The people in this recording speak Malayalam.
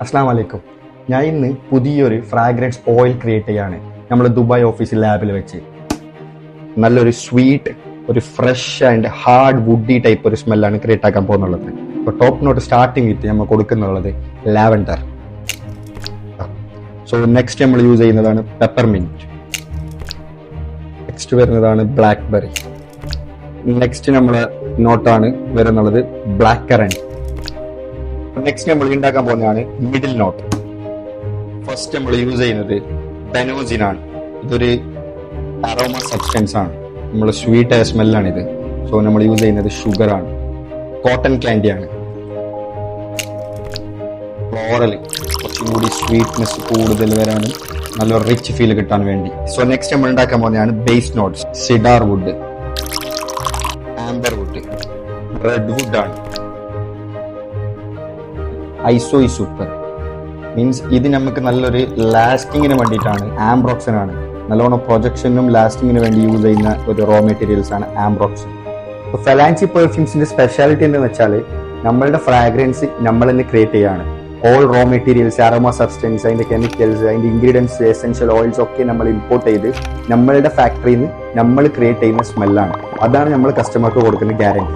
അസ്സാം വലൈക്കും. ഞാൻ ഇന്ന് പുതിയൊരു ഫ്രാഗ്രൻസ് ഓയിൽ ക്രിയേറ്റ് ചെയ്യാണ് നമ്മൾ ദുബായ് ഓഫീസ് ലാബിൽ വെച്ച്. നല്ലൊരു സ്വീറ്റ്, ഒരു fresh and hard woody type ഒരു സ്മെല്ലാണ് ക്രിയേറ്റ് ആക്കാൻ പോകുന്നുള്ളത്. അപ്പോൾ ടോപ്പ് നോട്ട് സ്റ്റാർട്ടിങ് വിത്ത് നമ്മൾ കൊടുക്കുന്നുള്ളത് ലാവൻഡർ. സോ നെക്സ്റ്റ് നമ്മൾ യൂസ് ചെയ്യുന്നതാണ് പെപ്പർമിന്റ്. നെക്സ്റ്റ് വരുന്നതാണ് ബ്ലാക്ക്ബെറി. നെക്സ്റ്റ് നമ്മളെ നോട്ടാണ് വരുന്നുള്ളത് ബ്ലാക്ക് കറന്റ്. നെക്സ്റ്റ് നമ്മൾ ഉണ്ടാക്കാൻ പോകുന്നതാണ് മിഡിൽ നോട്ട്. ഫസ്റ്റ് നമ്മൾ യൂസ് ചെയ്യുന്നത് ബെനോസിൻ ആണ്. ഇതൊരു അരോമ സബ്സ്റ്റൻസ് ആണ്, നമ്മൾ സ്വീറ്റ് ആയ സ്മെല്ലാണ് ഇത്. സോ നമ്മൾ യൂസ് ചെയ്യുന്നത് ഷുഗർ ആണ്. കോട്ടൺ ക്യാൻഡി ആണ്. ഫ്ലോറൽ, കുറച്ചും കൂടി സ്വീറ്റ്നെസ് കൂടുതൽ വരാനും നല്ലൊരു റിച്ച് ഫീൽ കിട്ടാൻ വേണ്ടി. സോ നെക്സ്റ്റ് നമ്മൾ ഉണ്ടാക്കാൻ പോകുന്നതാണ് base notes. Cedar wood, amber wood, red wood ആണ്. ഐസോ സൂപ്പർ മീൻസ് ഇത് നമുക്ക് നല്ലൊരു ലാസ്റ്റിങ്ങിന് വേണ്ടിയിട്ടാണ്. ആംബ്രോക്സൻ ആണ്, നല്ലോണം പ്രൊജക്ഷനും ലാസ്റ്റിങ്ങിന് വേണ്ടി യൂസ് ചെയ്യുന്ന ഒരു റോ മെറ്റീരിയൽസ് ആണ് ആംബ്രോക്സൻ. ഇപ്പോൾ ഫെലാൻസി പെർഫ്യൂംസിന്റെ സ്പെഷ്യാലിറ്റി എന്താണെന്ന് വെച്ചാൽ നമ്മളുടെ ഫ്രാഗ്രൻസ് നമ്മൾ തന്നെ ക്രിയേറ്റ് ചെയ്യാണ്. All raw materials, aroma substance, അതിന്റെ കെമിക്കൽസ്, അതിന്റെ ഇൻഗ്രീഡിയൻസ്, എസെൻഷ്യൽ ഓയിൽസ് ഒക്കെ നമ്മൾ ഇമ്പോർട്ട് ചെയ്ത് നമ്മളുടെ ഫാക്ടറിയിൽ നിന്ന് നമ്മൾ ക്രിയേറ്റ് ചെയ്യുന്ന സ്മെല്ലാണ്. അതാണ് നമ്മൾ കസ്റ്റമർക്ക് കൊടുക്കുന്ന ഗ്യാരണ്ടി.